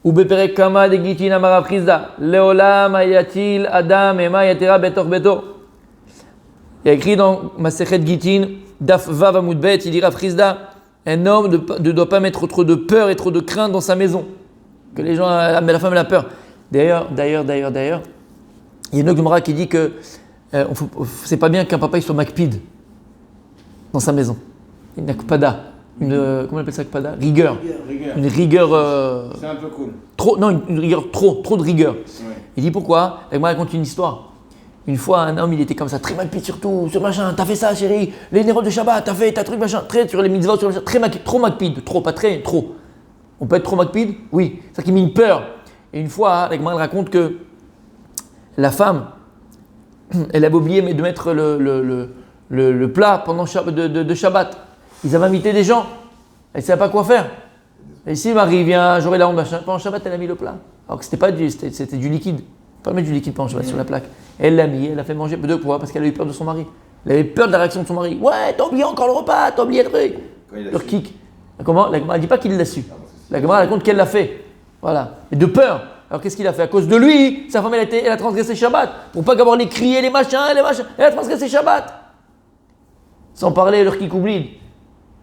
Ou beperek kama de gitin amarav chizda. Leolam ayatil adam ema yatera betor betor. Il y a écrit dans Masechet Gitin, Daf Vav Amud Bet, il dit Rav Chizda, un homme ne doit pas mettre trop de peur et trop de crainte dans sa maison. Que les gens, la femme elle a peur. D'ailleurs, il y a une Gemara qui dit que c'est pas bien qu'un papa il soit makpid dans sa maison. Une akpada, comment on appelle ça akpada? Rigueur. Une rigueur. C'est un peu cool. Une rigueur trop de rigueur. Ouais. Il dit pourquoi? La Gemara raconte une histoire. Une fois, un homme, il était comme ça, très makpid surtout, sur machin, t'as fait ça, chérie, les nérodes de Shabbat, t'as fait ta truc, machin, très sur les mitzvot, sur machin, très makpid, trop makpid, trop, pas très, trop. On peut être trop makpid? Oui. C'est ça qui met une peur. Et une fois, la Gemara raconte que la femme, elle avait oublié de mettre le plat pendant de Shabbat. Ils avaient invité des gens, elle ne savait pas quoi faire. Et ici, Marie vient, j'aurai la honte, machin. Pendant Shabbat, elle a mis le plat. Alors que c'était du liquide. Pas mettre du liquide pendant Shabbat sur la plaque. Elle l'a mis, elle a fait manger deux fois parce qu'elle avait eu peur de son mari. Elle avait peur de la réaction de son mari. Ouais, t'as oublié encore le repas, t'as oublié le truc. Leur kick. Comment? La Gemara ne dit pas qu'il l'a su. La Gemara raconte qu'elle l'a fait. Voilà. Et de peur. Alors qu'est-ce qu'il a fait? À cause de lui, sa femme elle a transgressé Shabbat. Pour pas qu'avoir les crier, les machins, elle a transgressé Shabbat. Sans parler leur kick oublie.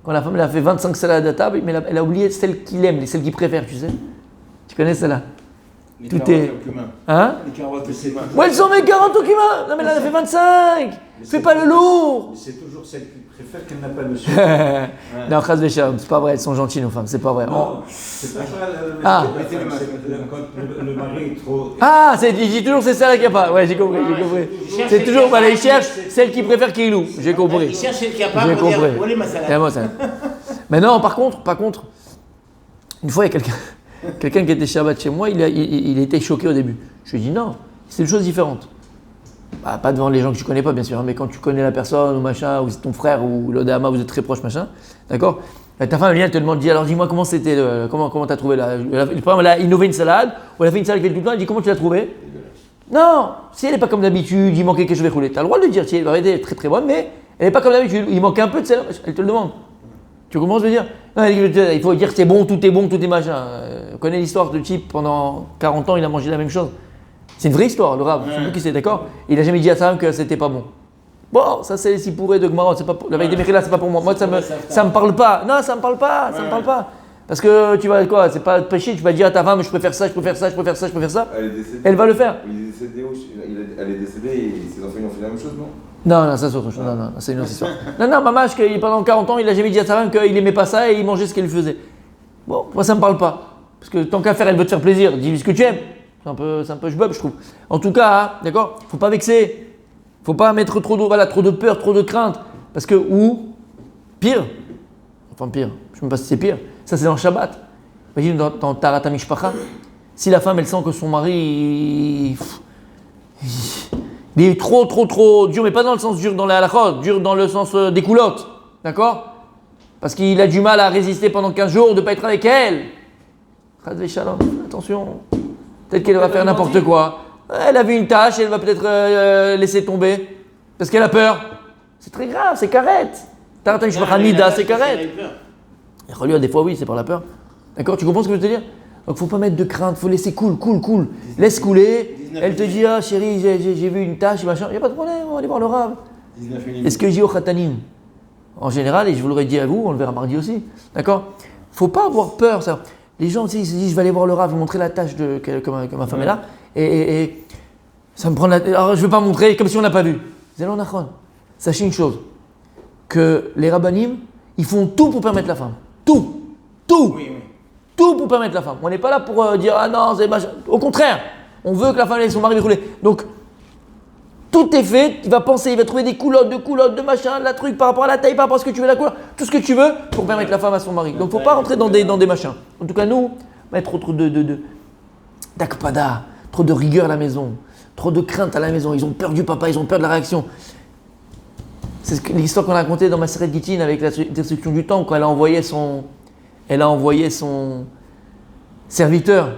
Quand la femme elle a fait 25 salades à table, mais elle a oublié celle qu'il aime, celle qu'il préfère, tu sais. Tu connais celle-là? Les Tout carottes est. au cumin. Hein? Les carottes au cumin. Où elles sont mes 40 au cumin? Non mais là elle a fait 25. Fais pas le lourd. Mais c'est toujours celle qui préfère qu'elle n'a pas de sucre. Non, Chaz Vesham, c'est pas vrai, elles sont gentilles nos femmes, c'est pas vrai. Non, c'est pas ça. Ah. Quand le mari est trop. Ah, il dit toujours c'est celle qui a pas. Ouais, j'ai compris. C'est toujours, il cherche celle qui préfère qu'il loue. J'ai compris. Il cherche celle qui a pas J'ai pour dire compris. où est ma C'est salade. moi ça. Mais non, par contre, une fois il y a quelqu'un qui était Shabbat chez moi, il était choqué au début. Je lui ai dit non, c'est une chose différente. Bah, pas devant les gens que tu connais pas bien sûr, hein, mais quand tu connais la personne ou machin, ou c'est ton frère ou l'Odama, vous êtes très proches machin, d'accord? Ta femme elle vient, elle te demande, alors dis-moi comment c'était, comment t'as trouvé là. Elle a innové une salade, ou elle a fait une salade avec tout le temps, elle dit comment tu l'as trouvée? Non, si elle n'est pas comme d'habitude, il manquait quelque chose de roulé. Tu as le droit de le dire, elle est très très bonne, mais elle n'est pas comme d'habitude, il manque un peu de sel, elle te le demande. Tu comprends ce que je veux dire? Non, il faut dire que c'est bon, tout est machin. On connaît l'histoire de type, pendant 40 ans, il a mangé la même chose. C'est une vraie histoire, le Rav, je sais plus qui c'est, d'accord? Il n'a jamais dit à sa femme que c'était pas bon. Bon, ça c'est si pourrait de Gemara, c'est pas la veille des Mechila, c'est pas pour moi. Moi ça me parle pas. Non, ça me parle pas, ça me parle pas. Parce que tu vas quoi? C'est pas péché, tu vas dire à ta femme je préfère ça, je préfère ça, je préfère ça, je préfère ça. Elle est décédée. Elle va le faire. Il est décédé elle est décédée et ses enfants ils ont fait la même chose, non? Non, ça c'est autre chose. Non, c'est une autre histoire. Non, maman, pendant 40 ans, il a jamais dit à sa femme qu'il aimait pas ça et il mangeait ce qu'elle faisait. Bon, moi ça me parle pas. Parce que tant qu'à faire, elle veut te faire plaisir, dis-lui ce que tu aimes. C'est un peu jbub, je trouve. En tout cas, hein, d'accord, faut pas vexer. Faut pas mettre trop de peur, trop de crainte. Parce que, ou, pire, je ne sais même pas si c'est pire, ça c'est dans le Shabbat. Imagine dans Tarat HaMishpacha, si la femme elle sent que son mari il est trop dur, mais pas dans le sens dur dans la halachot, dur dans le sens des coulottes, d'accord? Parce qu'il a du mal à résister pendant 15 jours de ne pas être avec elle. Attention, peut-être qu'elle va faire n'importe quoi. Elle a vu une tâche, elle va peut-être laisser tomber. Parce qu'elle a peur. C'est très grave, c'est carette. Tarat HaMishpacha Nida, c'est carette. Et des fois oui, c'est par la peur. D'accord, tu comprends ce que je veux te dire? Donc faut pas mettre de crainte, faut laisser cool. Laisse couler. Elle te dit, ah chérie, j'ai vu une tâche, machin. Il n'y a pas de problème, on va aller voir le Rav. Est-ce que je dis au Khatanim? En général, et je vous l'aurais dit à vous, on le verra mardi aussi. D'accord? Faut pas avoir peur, ça. Les gens aussi, ils se disent, je vais aller voir le Rav, je vais montrer la tâche que ma femme est là. Et ça me prend la tête. Alors je ne vais pas montrer comme si on n'a pas vu. Zélo Nachon. Sachez une chose, que les rabbanim, ils font tout pour permettre la femme. Tout. Oui. Tout pour permettre la femme. On n'est pas là pour dire, ah non, c'est machin. Au contraire, on veut que la femme laisse son mari rouler. Donc, tout est fait, il va penser, il va trouver des coulottes, de machin, de la truc, par rapport à la taille, par rapport à ce que tu veux, la couleur, tout ce que tu veux pour permettre la femme à son mari. Donc, il ne faut pas rentrer dans des machins. En tout cas, nous, mettre trop d'akpada, trop de rigueur à la maison, trop de crainte à la maison. Ils ont peur du papa, ils ont peur de la réaction. C'est l'histoire qu'on a racontée dans Maseret Gitin avec la destruction du temple, quand elle a envoyé son serviteur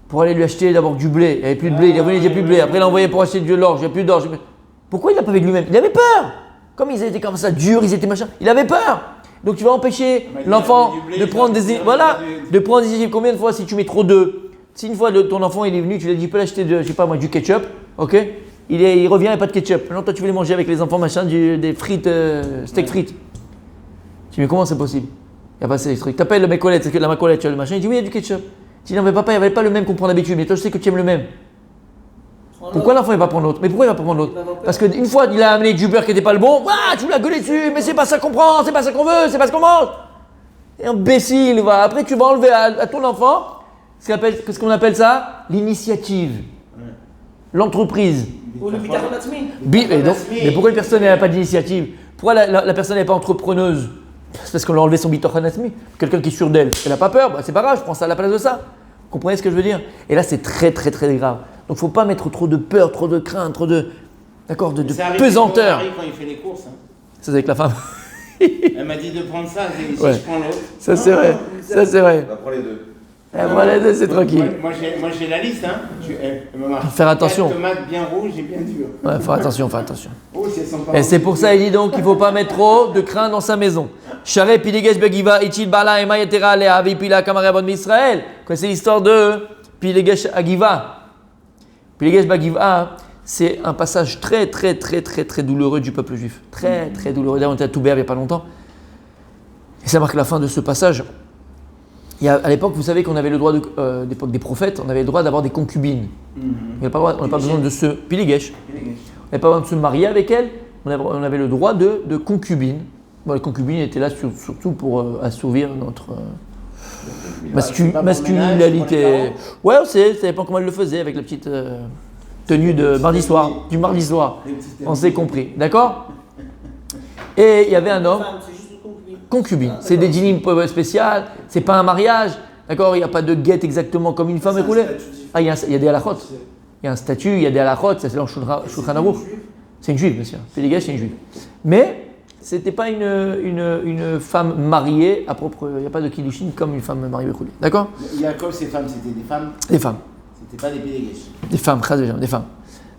pour aller lui acheter d'abord du blé. Il n'y avait plus de blé, il est revenu, il n'y a plus de blé. Après, il a envoyé pour acheter de l'or, il n'y a plus d'or. Pourquoi il n'a pas fait de lui-même? Il avait peur. Comme ils étaient comme ça, durs, ils étaient machin, il avait peur. Donc tu vas empêcher l'enfant de prendre des initiatives. Combien de fois, si tu mets trop de Si une fois ton enfant il est venu, tu lui as dit, tu peux l'acheter je sais pas moi, du ketchup, ok? Il revient, il n'y a pas de ketchup. Maintenant, toi, tu veux les manger avec les enfants, machin, des frites, steak frites. Tu dis, mais comment c'est possible? Il n'y a pas ces trucs. Tu appelles le Macolette, c'est que la Macolette, tu as le machin, il dit, oui, il y a du ketchup. Tu dis, non, mais papa, il n'y avait pas le même qu'on prend d'habitude, mais toi, je sais que tu aimes le même. Pourquoi l'enfant, il va prendre l'autre? Mais pourquoi il va pas prendre l'autre? Parce qu'une fois, il a amené du beurre qui n'était pas le bon, tu l'as gueulé dessus, mais c'est pas ça qu'on prend, c'est pas ça qu'on veut, c'est pas ce qu'on mange. Et imbécile, va. Après, tu vas enlever à ton enfant ce qu'on appelle ça l'initiative, l'entreprise. Ou le bitachon atzmi. Mais pourquoi une personne n'a pas d'initiative? Pourquoi la personne n'est pas entrepreneuse? C'est parce qu'on lui a enlevé son bitachon atzmi. Quelqu'un qui est sûr d'elle, elle n'a pas peur, c'est pas grave, je prends ça à la place de ça. Vous comprenez ce que je veux dire? Et là, c'est très très très grave. Donc, il ne faut pas mettre trop de peur, trop de crainte, trop de, d'accord, de pesanteur. Marie, quand il fait les courses, hein. C'est avec la femme. Elle m'a dit de prendre ça, j'ai dit, si Ouais. je prends l'autre. Ça, c'est vrai. Ça, c'est vrai. On apprend les deux. Voilà, c'est tranquille. Moi j'ai la liste, hein. Elle m'a marqué Faire attention. 4 tomates bien rouges et bien dures. Ouais, faut attention, faut attention. Oh, si elles sont pas Et c'est pour ça, il dit donc qu'il ne faut pas mettre trop de crainte dans sa maison. Share Pilegesh Begiva, Ichil Bala, Ema Yetera, Leavi Pila, Kamarabon d'Israël. C'est l'histoire de Pilegesh Agiva. Pilegesh Bagiva, c'est un passage très, très, très, très, très douloureux du peuple juif. Très, très douloureux. D'ailleurs, on était à Touber il n'y a pas longtemps. Et ça marque la fin de ce passage. À l'époque, vous savez qu'on avait le droit, d'époque des prophètes, on avait le droit d'avoir des concubines. On n'a pas besoin de se. Pilegesh. On n'avait pas besoin de se marier avec elles, on avait le droit de concubines. Bon, les concubines étaient là surtout pour assouvir notre masculinité. Ouais, on sait, ça dépend comment elle le faisait avec la petite tenue de mardi soir, du mardi soir. On s'est compris, d'accord? Et il y avait un homme. C'est juste une concubine. Concubine, c'est des dîmes spéciales, c'est pas un mariage, d'accord? Il n'y a pas de guette exactement comme une femme écoulée. Ah, il y a des halakhot. Il y a un statut, il y a des halakhot, ça c'est dans Shulchan Aruch. C'est une juive, bien sûr. Pilegesh, c'est une juive. Mais c'était pas une femme mariée à propre. Il n'y a pas de kiddushin comme une femme mariée écoulée. D'accord? Jacob, ces femmes, c'était des femmes, Des femmes. c'était pas des Pilegesh. Des femmes, des femmes.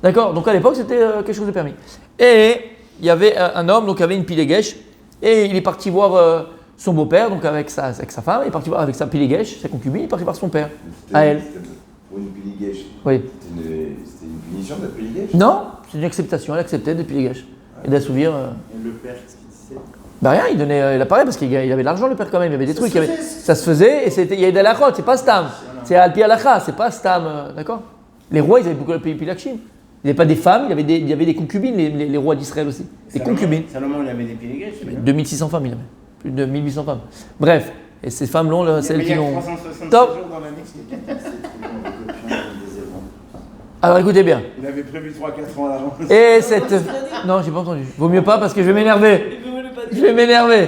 D'accord? Donc à l'époque, c'était quelque chose de permis. Et il y avait un homme, donc il y avait une Pilegesh, et il est parti voir son beau-père, donc avec sa femme, il est parti voir avec sa Pilegesh, sa concubine, il est parti voir son père, à elle. Pour une Pilegesh. Oui. C'était une punition de la Pilegesh? Non, c'est une acceptation, elle acceptait de Pilegesh. Et d'assouvir. Et le père, qu'est-ce qu'il disait? Bah rien, il donnait l'appareil parce qu'il avait de l'argent, le père quand même, il y avait des trucs. Ça se faisait, et il y avait des halachot, c'est pas stam. C'est alpi halacha, c'est pas stam, d'accord? Les rois, ils avaient beaucoup de pilakshim. Il n'y avait pas des femmes, il y avait des concubines, les rois d'Israël aussi. Des concubines. Salomon, il avait des Pilegesh. 2600 femmes, il avait. Plus de 1800 femmes. Bref, et ces femmes-là, celles Il y qui a l'ont. 365 Top. jours dans l'année, c'est bien. Alors écoutez bien. Il avait prévu 3-4 ans à l'avance. Et cette. Non, j'ai pas entendu. Vaut mieux pas parce que je vais m'énerver. Je vais m'énerver.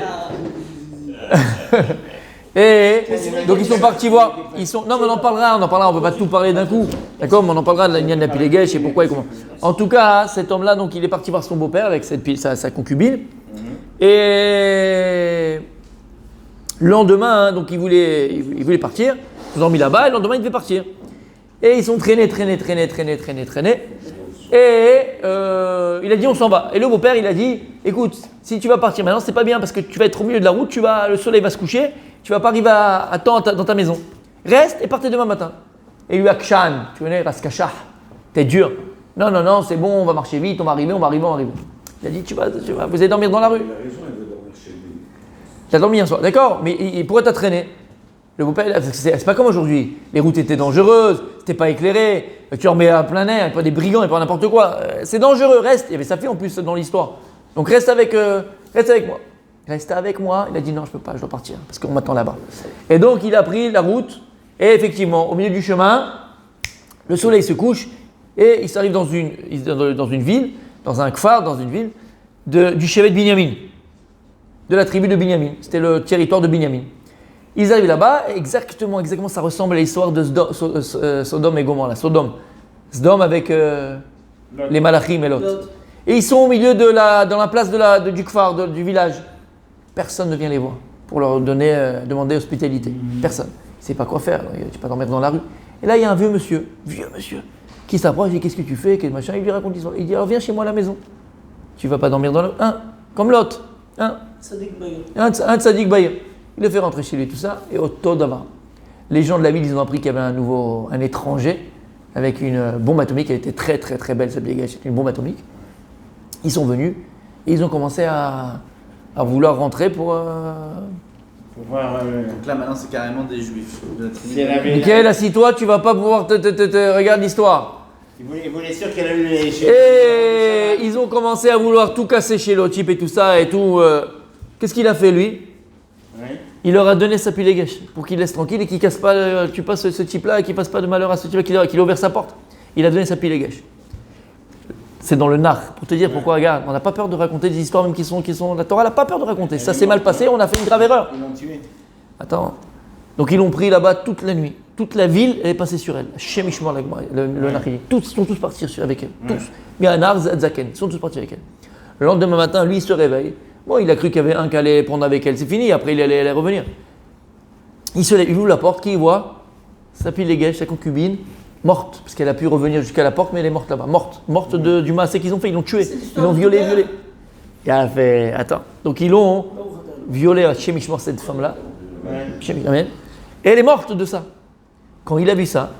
Et donc ils sont partis voir. Non, mais on en parlera, on peut pas tout parler d'un coup. D'accord? Mais on en parlera de la lignée de la Pilegesh et pourquoi et comment. En tout cas, cet homme-là, donc il est parti voir son beau-père avec sa concubine. Et le lendemain, donc il voulait partir. Ils ont mis là-bas et le lendemain il devait partir. Et ils sont traînés. Et il a dit on s'en va. Et le beau-père il a dit écoute, si tu vas partir maintenant c'est pas bien parce que tu vas être au milieu de la route, le soleil va se coucher, tu vas pas arriver à temps dans ta maison. Reste et partez demain matin. Et lui Akshan, tu connais Raskashah, t'es dur. Non, c'est bon, on va marcher vite, on va arriver. Il a dit tu vas, vous allez dormir dans la rue. Il a raison, il veut dormir chez lui. Tu as dormi un soir, d'accord, mais pourquoi t'as traîné? Le beau-père, c'est pas comme aujourd'hui. Les routes étaient dangereuses, c'était pas éclairé, tu remets à plein air, il n'y a pas des brigands, il n'y a pas n'importe quoi. C'est dangereux, reste. Il y avait sa fille en plus dans l'histoire. Donc reste avec moi. Reste avec moi. Il a dit non, je peux pas, je dois partir parce qu'on m'attend là-bas. Et donc il a pris la route et effectivement, au milieu du chemin, le soleil se couche et il s'arrive dans une ville, dans un kfar, dans une ville du chevet de Binyamin, de la tribu de Binyamin. C'était le territoire de Binyamin. Ils arrivent là-bas, exactement, ça ressemble à l'histoire de Sodome et Gomorrhe. Sodome avec les Malachim et Lot. Et ils sont au milieu dans la place du Kfar, du village. Personne ne vient les voir pour leur demander hospitalité. Personne. Il ne sait pas quoi faire, tu ne peux pas dormir dans la rue. Et là, il y a un vieux monsieur, qui s'approche, il dit qu'est-ce que tu fais, quel machin. Il lui raconte l'histoire. Il dit alors viens chez moi à la maison. Tu ne vas pas dormir dans la rue. Comme Lot. Sadik Bayer. Un Tzadik Bayer. Il le fait rentrer chez lui, tout ça, et au Todava. Les gens de la ville, ils ont appris qu'il y avait un étranger avec une bombe atomique. Elle était très très très belle, cette Bilégesh, c'était une bombe atomique. Ils sont venus et ils ont commencé à vouloir rentrer pour... Pour voir. Donc là, maintenant, c'est carrément des juifs de la Si Trinité. elle avait. Michael, assis-toi, tu vas pas pouvoir regarde l'histoire. Il voulait sûr qu'elle a eu les. Et ils ont commencé à vouloir tout casser chez le type et tout ça et tout. Qu'est-ce qu'il a fait lui? Ouais. Il leur a donné sa pilégesh pour qu'il laisse tranquille et qu'il casse pas, tu passes ce type-là et qu'il fasse pas de malheur à ce type-là, qu'il a ouvert sa porte. Il a donné sa pilégesh. C'est dans le nar, pour te dire pourquoi, regarde, on n'a pas peur de raconter des histoires même qui sont la Torah n'a pas peur de raconter. Ça s'est mal passé, on a fait une grave erreur. Ils l'ont tué. Attends. Donc ils l'ont pris là-bas toute la nuit. Toute la ville, elle est passée sur elle. Shem Ishmael, le Nahili. Tous sont tous partis avec elle. Tous. Mianar, Zaken, ils sont tous partis avec elle. Le lendemain matin, lui, il se réveille. Bon, il a cru qu'il y avait un qui allait prendre avec elle. C'est fini, après il allait revenir. Il se lève, il ouvre la porte, qui voit sa pilégesh, sa concubine, morte. Parce qu'elle a pu revenir jusqu'à la porte, mais elle est morte là-bas. Morte du massacre qu'ils ont fait. Ils l'ont tuée. Ils l'ont violée. Il a fait. Attends. Donc ils l'ont violée à Shem Ishmael, cette femme-là. Ouais. Amen. Et elle est morte de ça. Quand il a vu ça,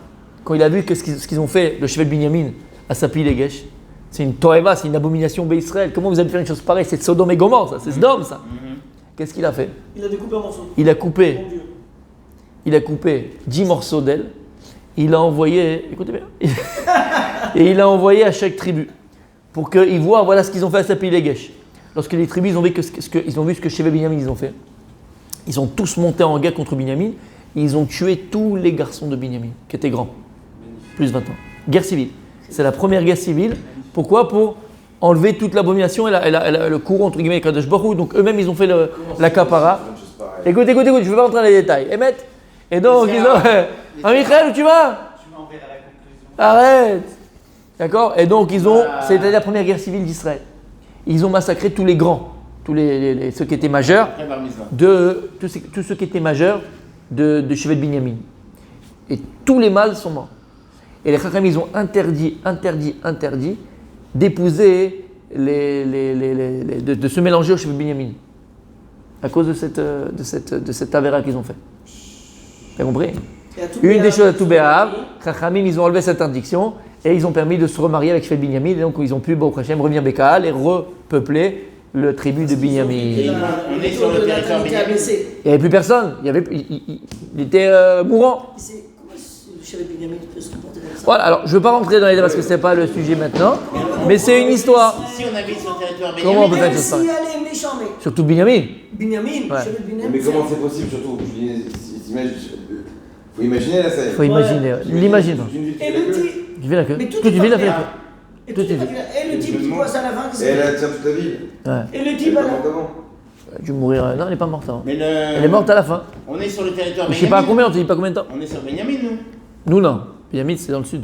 quand il a vu ce qu'ils ont fait, le Shevet Binyamin, à sa pilégesh, c'est une toeva, c'est une abomination Israël. Comment vous avez fait une chose pareille? C'est Sodome et Gomorre, ça. C'est Sodome, ça. Qu'est-ce qu'il a fait? Il a découpé en morceaux. Il a coupé, Mon Dieu. il a coupé 10 morceaux d'ailes. Il a envoyé, écoutez bien, et il a envoyé à chaque tribu pour qu'ils voient, voilà ce qu'ils ont fait à sa pilégesh. Lorsque les tribus ils ont vu ils ont vu ce que Shevet Binyamin ils ont fait, ils ont tous monté en guerre contre Binyamin. Ils ont tué tous les garçons de Binyamin, qui étaient grands, plus de 20 ans. Guerre civile. C'est la première guerre civile. Pourquoi? Pour enlever toute l'abomination et le courroux, entre guillemets, Kadosh Baruch Hu. Donc eux-mêmes, ils ont fait la capara. Écoute, je ne vais pas rentrer dans les détails. Et donc, ils ont... Michael, où tu vas? Arrête. D'accord? Et donc, c'était la première guerre civile d'Israël. Ils ont massacré tous les grands, ceux qui étaient majeurs, Après Bar Mitzvah. tous ceux qui étaient majeurs de Shevet Binyamin. Et tous les mâles sont morts. Et les Chacham, ils ont interdit d'épouser, de se mélanger au Shevet Binyamin. À cause de cette avéra qu'ils ont fait. T'as compris? Une des choses à tout Béav, Chachamim, ils ont enlevé cette interdiction et ils ont permis de se remarier avec Shevet Binyamin. Et donc, ils ont pu, Baruch Hashem, revenir Békaal et repeupler le tribu de Binyamin. On est sur le territoire Binyamin. Il n'y avait plus personne. Il était mourant. Comment le Shevet Binyamin peut se comporter comme ça? Voilà, alors je ne veux pas rentrer dans les débats parce que ce n'est pas le sujet maintenant, mais c'est une histoire. Si on habite sur le territoire Comment on peut Binyamin. faire ça? Si elle est méchante, mais Surtout Binyamin. Binyamin, Ouais. Shevet Binyamin. Mais comment c'est possible, surtout faut imaginer là, ça. Il faut imaginer. L'imagine pas. Une ville qui Et fait la le queue. type. Tu fais la queue. Mais tout Toute est une ville a fait la parfait. queue. Et Tout est tout est fait. parfait. Et le type qui passe à la fin, Et elle attire toute la ville. Ouais. Et le Elle type, est pas alors. morte avant. Tu vas mourir. Non, elle n'est pas morte avant. Mais Elle est morte à la fin. On est sur le territoire Je Binyamin. sais pas à combien, on te dit pas combien de temps. On est sur Binyamin, nous. Nous, non. Binyamin, c'est dans le sud.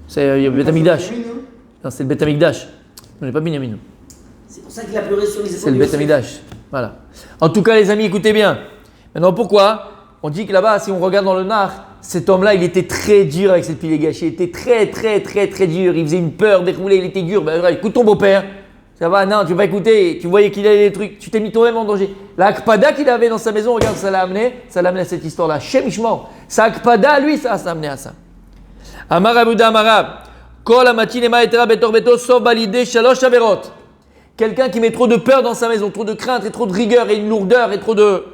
C'est le Beth Amikdash. Binyamin, nous. Non, c'est le Beth Amikdash. On n'est pas Binyamin, nous. C'est pour ça qu'il a pleuré sur les épaules. C'est le de Beth Yosef. Amikdash. Voilà. En tout cas, les amis, écoutez bien. Maintenant, pourquoi? On dit que là-bas, si on regarde dans le Nar, cet homme-là, il était très dur avec cette pile gâchée. Il était très dur. Il faisait une peur déroulée, il était dur. Ben, écoute ton beau-père. Ça va, non, tu vas écouter. Tu voyais qu'il avait des trucs. Tu t'es mis toi-même en danger. La Akpada qu'il avait dans sa maison, regarde, ça l'a amené à cette histoire-là. Shem Ishmael. Sa Akpada, lui, ça a amené à ça. Amar Abuda Amarab. Kol amatinema etera betor beto sauf balidé shalosh averot. Quelqu'un qui met trop de peur dans sa maison, trop de crainte et trop de rigueur et une lourdeur et trop de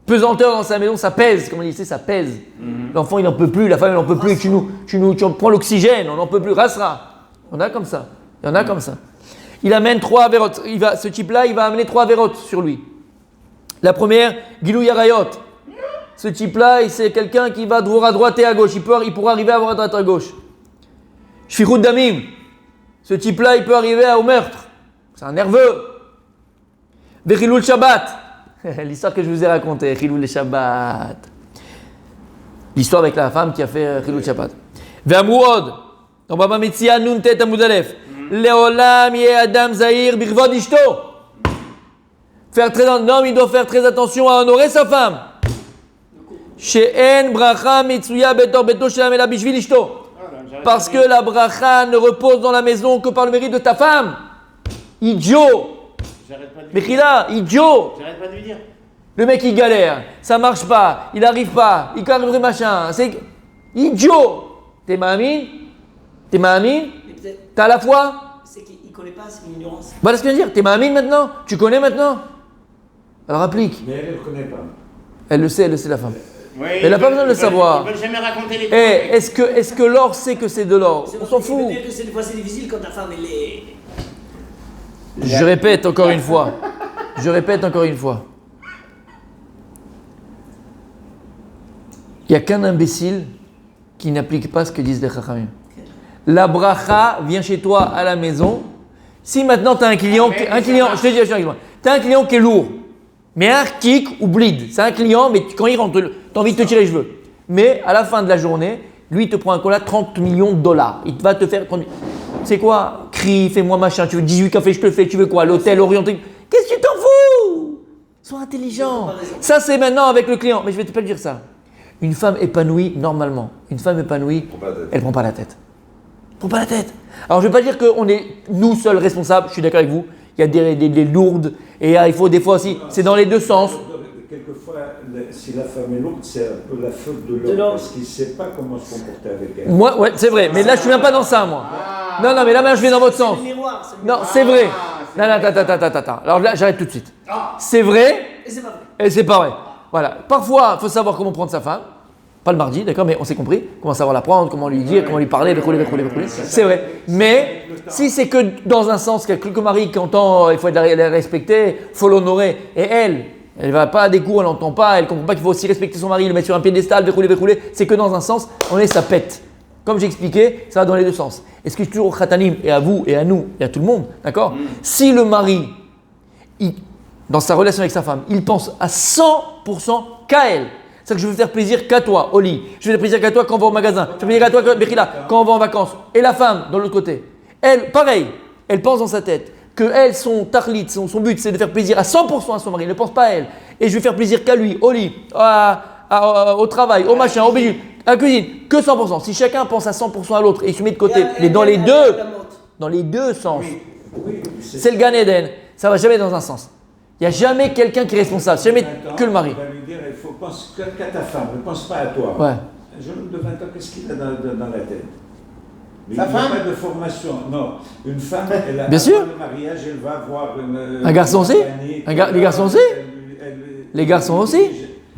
pesanteur dans sa maison, ça pèse, comme on dit, ça pèse. L'enfant il n'en peut plus, la femme elle n'en peut plus, et tu prends l'oxygène, on n'en peut plus, rasera. Il y en a comme ça, Il amène 3 avérotes, ce type-là il va amener 3 avérotes sur lui. La première, Gilou Yarayot. Ce type-là c'est quelqu'un qui va droit à droite et à gauche, il pourra arriver à droite à gauche. Shfichut Damim. Ce type-là il peut arriver au meurtre, c'est un nerveux. Vechilul Shabbat. L'histoire que je vous ai racontée, Chilul Shabbat. L'histoire avec la femme qui a fait Chilul Shabbat. Ve'amruod, dans Baba Metzia Nuntet Amud Aleph. Leolam ye Adam Zahir birvod ishto. Un homme, il doit faire très attention à honorer sa femme. She'en bracha mitzuya betor beto shelam ela bishvil ishto. Parce que la bracha ne repose dans la maison que par le mérite de ta femme. Idiot. J'arrête pas de lui dire. Mechila, idiot. J'arrête pas de lui dire. Le mec il galère, ça marche pas, il n'arrive pas, il carve machin, c'est idiot. T'es ma'amine? T'es ma'amine? Mais peut-être, T'as la foi? c'est qu'il ne connaît pas, c'est une ignorance. Voilà ce que je veux dire. T'es ma'amine maintenant? Tu connais maintenant? Alors applique. Mais elle ne connaît pas. Elle le sait la femme. Oui, Elle n'a pas besoin de le ils veulent- savoir. Ils veulent jamais raconter les Eh, est-ce que l'or sait que c'est de l'or? C'est On pour s'en ça qu'il veut fout. dire que c'est des fois c'est difficile quand ta femme elle est. Je répète encore une fois. Je répète encore une fois. Il n'y a qu'un imbécile qui n'applique pas ce que disent les chachamim. La bracha vient chez toi à la maison. Si maintenant tu as un client, je te dis, tu as un client qui est lourd, mais un kick ou bleed, c'est un client, mais quand il rentre, tu as envie de te tirer les cheveux. Mais à la fin de la journée, lui, il te prend un cola 30 millions de dollars. Il va te faire 30 millions. C'est quoi? Crie, fais-moi machin, tu veux 18 cafés, je te le fais, tu veux quoi? L'hôtel orienté. Qu'est-ce que tu t'en fous? Sois intelligent. Ça, c'est maintenant avec le client. Mais je vais pas te dire ça. Une femme épanouie, normalement, une femme épanouie, elle prend pas la tête. Elle prend pas la tête. Alors, je ne vais pas dire qu'on est nous seuls responsables, je suis d'accord avec vous. Il y a des lourdes, et il faut des fois aussi, c'est dans les deux sens. Quelquefois, si la femme est lourde, c'est un peu la faute de De l'homme l'homme. parce qu'il ne sait pas comment se comporter avec elle. Moi, ouais, c'est vrai, mais là, je ne suis même pas dans ça, moi. Non, mais là, maintenant, je vais dans votre sens. C'est le miroir. C'est le Non, miroir. c'est vrai. Non, attends. Alors là, j'arrête tout de suite. C'est vrai, Et c'est pas vrai. et c'est pas vrai. Voilà. Parfois, il faut savoir comment prendre sa femme. Pas le mardi, d'accord, mais on s'est compris. Comment savoir la prendre, comment lui dire, comment lui parler, rouler. C'est vrai. Mais si c'est que dans un sens, qu'il y a quelques maris qui entendent, il faut la respecter, il faut l'honorer. Et elle ne va pas à des cours, elle n'entend pas, elle ne comprend pas qu'il faut aussi respecter son mari, le mettre sur un piédestal, rouler. C'est que dans un sens, on est sa pète. Comme j'ai expliqué, ça va dans les deux sens. Et ce qui est toujours au khatanim, et à vous, et à nous, et à tout le monde, d'accord? Si le mari, dans sa relation avec sa femme, il pense à 100% qu'à elle. C'est que je veux faire plaisir qu'à toi, au lit. Je veux faire plaisir qu'à toi quand on va au magasin. Je veux faire plaisir qu'à toi, Bechila, quand on va en vacances. Et la femme, de l'autre côté. Elle, pareil, elle pense dans sa tête que elle, son tarlit, son but, c'est de faire plaisir à 100% à son mari. Elle ne pense pas à elle. Et je vais faire plaisir qu'à lui, au lit, au travail, au machin, au bijou, à la cuisine, que 100%. Si chacun pense à 100% à l'autre et il se met de côté, mais dans les deux sens, Oui, c'est le Gan Eden. Ça va jamais dans un sens. Il n'y a jamais quelqu'un qui est responsable, c'est jamais que le mari. On va lui dire, il faut penser qu'à ta femme, ne pense pas à toi. Ouais. Un jeune homme de 20 ans, qu'est-ce qu'il a dans la tête? Mais Sa il n'a femme pas de formation. Non, une femme, elle a Bien sûr. avant le mariage, elle va avoir une. Un garçon aussi compagnie, Les garçons aussi Les garçons aussi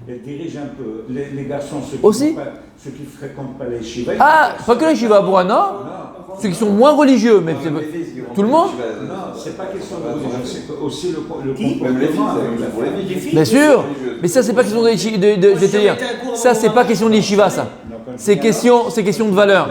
Elle dirige un peu. Les garçons, Aussi ceux qui ne fréquentent pas les shivas. Ah, pas que les Shiva Bourana, Non, ceux qui sont moins religieux, mais tout le monde. non, c'est pas question de religion, c'est aussi le Même les filles, comportement. c'est la même chose pour les filles. Bien sûr, mais ça c'est pas question je vais te dire, ça c'est pas question de Shiva ça. C'est question de valeur.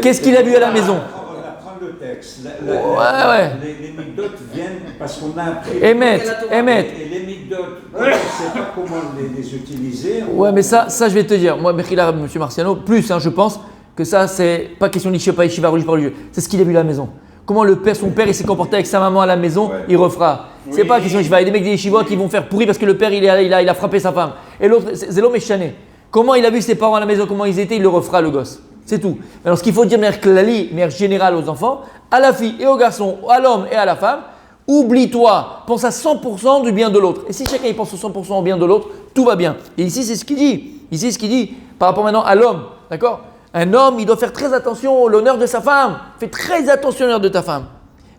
Qu'est-ce qu'il a vu à la maison? On apprend le texte. Ouais. Les anecdotes viennent parce qu'on a appris. Émet. Et les anecdotes, on ne sait pas comment les utiliser. Ouais, mais ça je vais te dire, moi, Bechila, M. Marciano, plus, je pense que ça c'est pas question d'Ishiva, pas Yeshiva, religieux, pas religieux. C'est ce qu'il a vu à la maison. Comment son père il s'est comporté avec sa maman à la maison, il refera. C'est pas question d'Yeshiva. Il y a des mecs des Yeshivot qui vont faire pourri parce que le père il a frappé sa femme. Et l'autre, c'est l'homme échané. Comment il a vu ses parents à la maison, comment ils étaient, il le refera le gosse. C'est tout. Alors ce qu'il faut dire de manière générale aux enfants, à la fille et au garçon, à l'homme et à la femme, oublie-toi, pense à 100% du bien de l'autre. Et si chacun il pense au 100% au bien de l'autre, tout va bien. Et ici c'est ce qu'il dit. Ici ce qu'il dit par rapport maintenant à l'homme, d'accord? Un homme, il doit faire très attention à l'honneur de sa femme. Fais très attention à l'honneur de ta femme.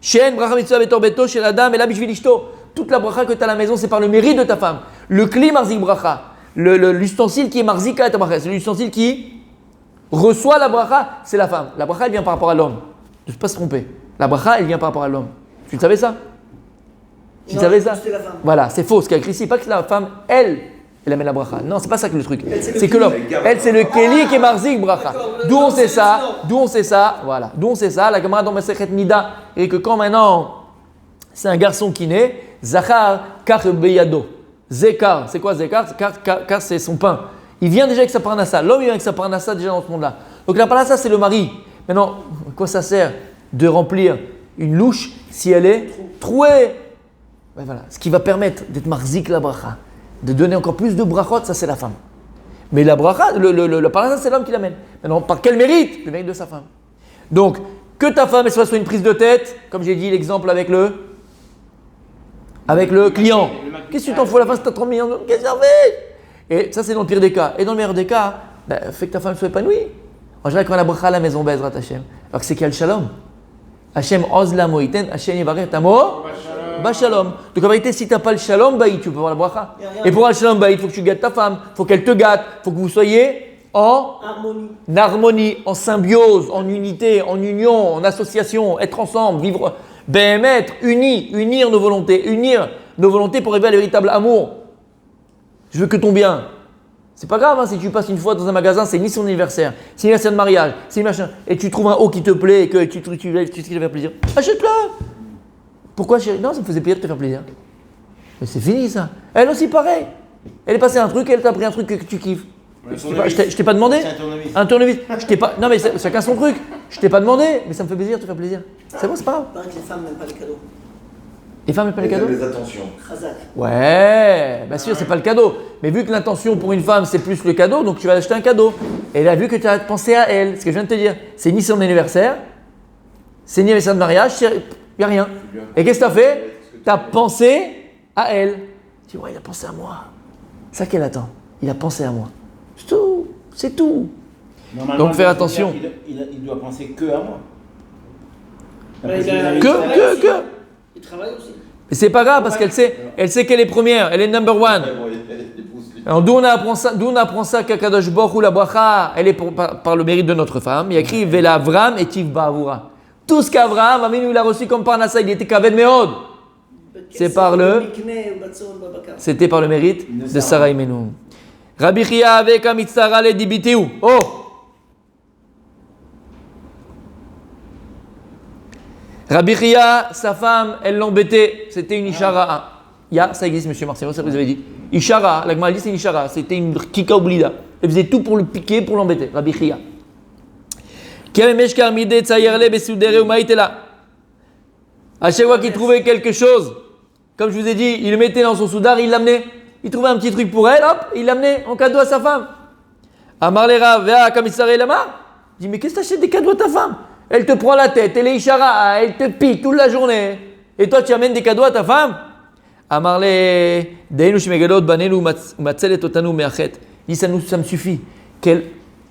Shen, bracha mitzvah betor beto, chez la dame et la bishvil ishto. Toute la bracha que tu as à la maison, c'est par le mérite de ta femme. Le kli marzik bracha. L'ustensile qui est marzika et ta bracha. C'est l'ustensile qui reçoit la bracha, c'est la femme. La bracha, elle vient par rapport à l'homme. Ne pas se tromper. La bracha, elle vient par rapport à l'homme. Tu le savais ça? Tu savais ça? C'est la femme. Voilà, c'est faux. Ce qu'il y a écrit ici, pas que la femme, elle amène la bracha. Non, c'est pas ça que le truc. C'est que l'homme. Elle, c'est le keli qui est marzik bracha. D'où on sait ça? Voilà. D'où on sait ça? La Gemara dans Masechet Nida, et que quand maintenant c'est un garçon qui naît, Zachar kach beyado. Zekar, c'est quoi Zekar? Car c'est son pain. Il vient déjà avec sa parnassa. L'homme vient avec sa parnassa déjà dans ce monde-là. Donc la parnassa, c'est le mari. Maintenant, à quoi ça sert de remplir une louche si elle est trouée? Ouais, voilà. Ce qui va permettre d'être marzik la bracha, de donner encore plus de brachot, ça c'est la femme. Mais la bracha, la parnassa, c'est l'homme qui l'amène. Maintenant, par quel mérite? Le mérite de sa femme. Donc, que ta femme elle soit sur une prise de tête, comme j'ai dit l'exemple avec avec le client. le maquillage. Qu'est-ce que tu t'en fous à la fin si tu as 30 millions d'euros? Qu'est-ce que ça fait? Et ça, c'est dans le pire des cas. Et dans le meilleur des cas, fais que ta femme soit épanouie. En général, quand la bracha à la maison, Bezrat Hashem, alors que c'est qu'il y a le shalom. Hashem oz la moïten, Hashem yivarech tamo, ba shalom. Donc en vérité, si tu n'as pas le shalom, tu peux avoir la bracha. Et pour avoir le shalom, il faut que tu gâtes ta femme, il faut qu'elle te gâte, il faut que vous soyez en harmonie, en symbiose, en unité, en union, en association, être ensemble, vivre, être unir nos volontés pour arriver à le véritable amour. Je veux que ton bien. C'est pas grave si tu passes une fois dans un magasin, c'est ni son anniversaire, c'est l'anniversaire de mariage, c'est machin, et tu trouves un haut qui te plaît et que tu sais qu'il va faire plaisir. Achète-le. Pourquoi chérie? Non, ça me faisait plaisir de te faire plaisir. Mais c'est fini ça. Elle aussi pareil. Elle est passée un truc, elle t'a pris un truc que tu kiffes. Je t'ai pas demandé. C'est un tournevis. Un tournevis. Je t'ai pas. Non mais chacun son truc. Je t'ai pas demandé, mais ça me fait plaisir de te faire plaisir. C'est bon, c'est pas grave. Il paraît que les femmes n'aiment pas les cadeaux. Les femmes n'aiment pas les cadeaux? Les attentions. Khazak. Ouais, bien sûr, c'est pas le cadeau. Mais vu que l'intention pour une femme, c'est plus le cadeau, donc tu vas acheter un cadeau. Et elle a vu que tu as pensé à elle. Ce que je viens de te dire, c'est ni son anniversaire, c'est ni anniversaire de mariage, il n'y a rien. Et qu'est-ce que tu as fait? Tu as pensé à elle. Tu vois, il a pensé à moi. C'est ça qu'elle attend. Il a pensé à moi. C'est tout. C'est tout. Normalement, Donc, faire le attention. Il doit penser que à moi. Mais Que. Il travaille aussi. Mais c'est pas grave parce qu'elle sait qu'elle est première, elle est number one. Alors d'où on apprend ça qu'Akadosh Baruch Hu la bracha, elle est par le mérite de notre femme. Il y a écrit Vela Avram et Tiv Ba'avura. Tout ce qu'Avram, Avinu, il a reçu comme parnassa, il était Kaved Meod. C'était par le mérite de Sarah Imenu. Rabbi Chia avec Amitzara le Dibiteu. Oh! Rabbi Chia, sa femme, elle l'embêtait. C'était une Ishara. Ça existe, monsieur Marcelo, ça vous avez dit. Ishara, la Gemara dit c'est une Ishara. C'était une Kika Oblida. Elle faisait tout pour le piquer, pour l'embêter. Rabbi Chia. À chaque fois qu'il trouvait quelque chose, comme je vous ai dit, il le mettait dans son soudar, il l'amenait. Il trouvait un petit truc pour elle, hop, il l'amenait en cadeau à sa femme. Amar le Rav, vea Kamissare Lama. Il dit, mais qu'est-ce que tu achètes des cadeaux à ta femme? Elle te prend la tête, elle est Ishara, elle te pique toute la journée. Et toi, tu amènes des cadeaux à ta femme? Amar le Deinu Shimegalot Banenu Matzelet Otanu Meachet. Il dit, ça me suffit qu'elle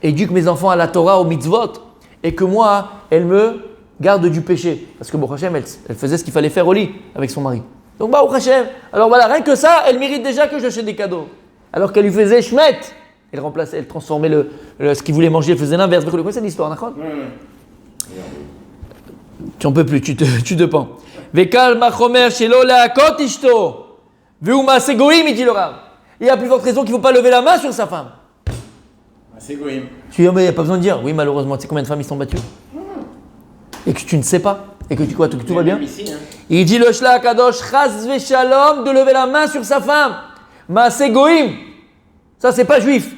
éduque mes enfants à la Torah, au mitzvot, et que moi, elle me garde du péché. Parce que Baruch Hashem, elle faisait ce qu'il fallait faire au lit avec son mari. Donc Baruch Hashem, alors voilà, rien que ça, elle mérite déjà que je achète des cadeaux. Alors qu'elle lui faisait Shmet, elle transformait ce qu'il voulait manger, elle faisait l'inverse. Vous connaissez l'histoire, d'accord? Tu n'en peux plus, tu te pends. Vekal machomer shelo leakot ishto. Veuma segoim, dit le Rav. Il y a plus forte raison qu'il ne faut pas lever la main sur sa femme. C'est goïm. Tu dis, mais il n'y a pas besoin de dire. Oui, malheureusement, tu sais combien de femmes ils sont battues? Et que tu ne sais pas. Et que que tout va bien. Ici, hein. Il dit le Shla Kadosh, chas veshalom, de lever la main sur sa femme. Ma segoim. Ça, c'est pas juif.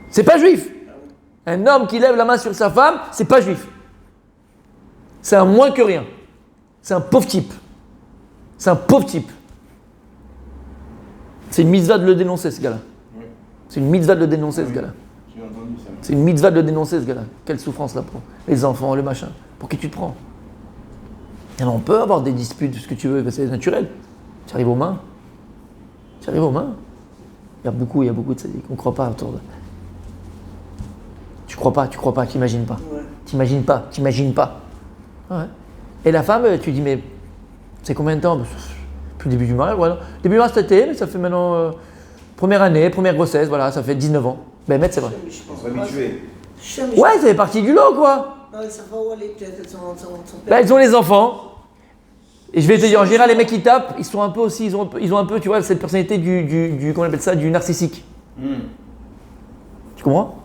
C'est pas juif. Un homme qui lève la main sur sa femme, c'est pas juif. C'est un moins que rien. C'est un pauvre type. C'est un pauvre type. C'est une mitzvah de le dénoncer, ce gars-là. Oui. C'est une mitzvah de le dénoncer, ce gars-là. J'ai entendu ça. C'est une mitzvah de le dénoncer, ce gars-là. Quelle souffrance là pour les enfants, le machin. Pour qui tu te prends? Alors, on peut avoir des disputes, ce que tu veux, c'est naturel. Tu arrives aux mains. Tu arrives aux mains. Il y a beaucoup de sadiques. On ne croit pas autour de... Tu crois pas, t'imagines pas. Ouais. T'imagines pas. Ouais. Et la femme, tu dis, mais c'est combien de temps? Depuis le début du mariage, voilà. Début du mariage cet été, mais ça fait maintenant première année, première grossesse, voilà, ça fait 19 ans. Ben, c'est vrai. On serait habitué. Ouais, ça fait partie du lot, quoi. Non, ils savent pas où aller, peut-être son Là, ils ont les enfants. Et je vais te dire, en général, les mecs qui tapent, ils sont un peu aussi, ils ont un peu, tu vois, cette personnalité du comment on appelle ça, du narcissique. Tu comprends?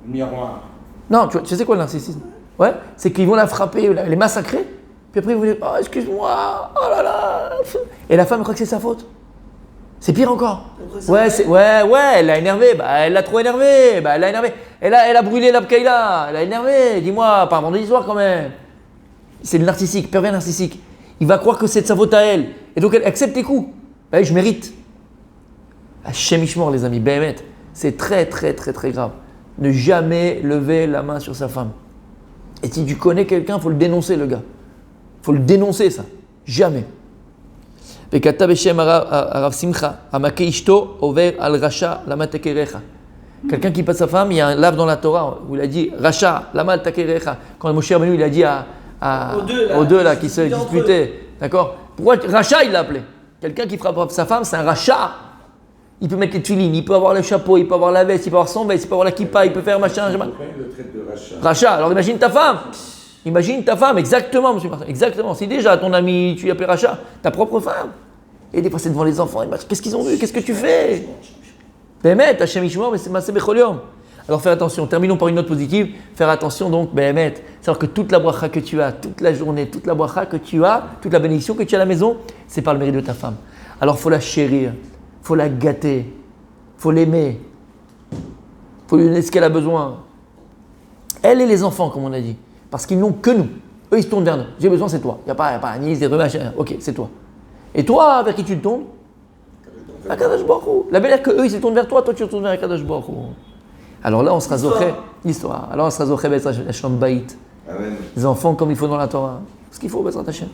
Miroir. Non, tu sais quoi le narcissisme? Ouais, c'est qu'ils vont la frapper, les massacrer, puis après ils vont dire, oh excuse-moi, oh là là. Et la femme croit que c'est sa faute. C'est pire encore. Ouais, elle l'a énervé, elle l'a trop énervé, elle l'a énervé. Elle a brûlé l'Abkaïla, elle l'a énervé, dis-moi, pas un vendredi soir quand même. C'est le narcissique, pervers narcissique. Il va croire que c'est de sa faute à elle. Et donc elle accepte les coups. Bah oui, je mérite. Hachem Ishmor, les amis, Béhémet, c'est très très très très grave. Ne jamais lever la main sur sa femme. Et si tu connais quelqu'un, il faut le dénoncer, le gars. Il faut le dénoncer, ça. Jamais. וכתב בשם הרב שמחה, המכה אשתו עובר על רשע, למה תכירך. Quelqu'un qui passe sa femme, il y a un lave dans la Torah où il a dit Racha, lama takerecha. Quand Moshe Rabbeinu il a dit aux deux là qui se disputaient, d'accord? Pourquoi Racha il l'a appelé? Quelqu'un qui frappe sa femme, c'est un Racha. Il peut mettre les tuilines, il peut avoir le chapeau, il peut avoir la veste, il peut avoir son veste, il peut avoir la kippa, il peut faire machin. Le traite de rachat. Racha, alors imagine ta femme. Imagine ta femme, exactement, monsieur Martin, exactement. Si déjà ton ami, tu l'appelles Racha, ta propre femme. Et des fois c'est devant les enfants, qu'est-ce qu'ils ont vu? Qu'est-ce que tu fais? Bémet, Hachem Yishmor, mais c'est Maaseh Bechol Yom. Alors faire attention, terminons par une note positive, faire attention donc, Bémet, c'est-à-dire que toute la bracha que tu as, toute la journée, toute la bracha que tu as, toute la bénédiction que tu as à la maison, c'est par le mérite de ta femme. Alors il faut la chérir, il faut la gâter, il faut l'aimer, il faut lui donner ce qu'elle a besoin. Elle et les enfants, comme on a dit, parce qu'ils n'ont que nous. Eux, ils se tournent vers nous. J'ai besoin, c'est toi. Il n'y a pas Agnès, des machin. Ok, c'est toi. Et toi, vers qui tu te tournes? Akadosh Baruch Hu. La belle est que eux ils se tournent vers toi, toi tu te tournes vers Akadosh Baruch Hu. Alors là on sera zoché, l'histoire. Alors on sera zoché Bezrat Hashem Baït. Amen. Les enfants comme il faut dans la Torah. Ce qu'il faut Bezrat Hashem.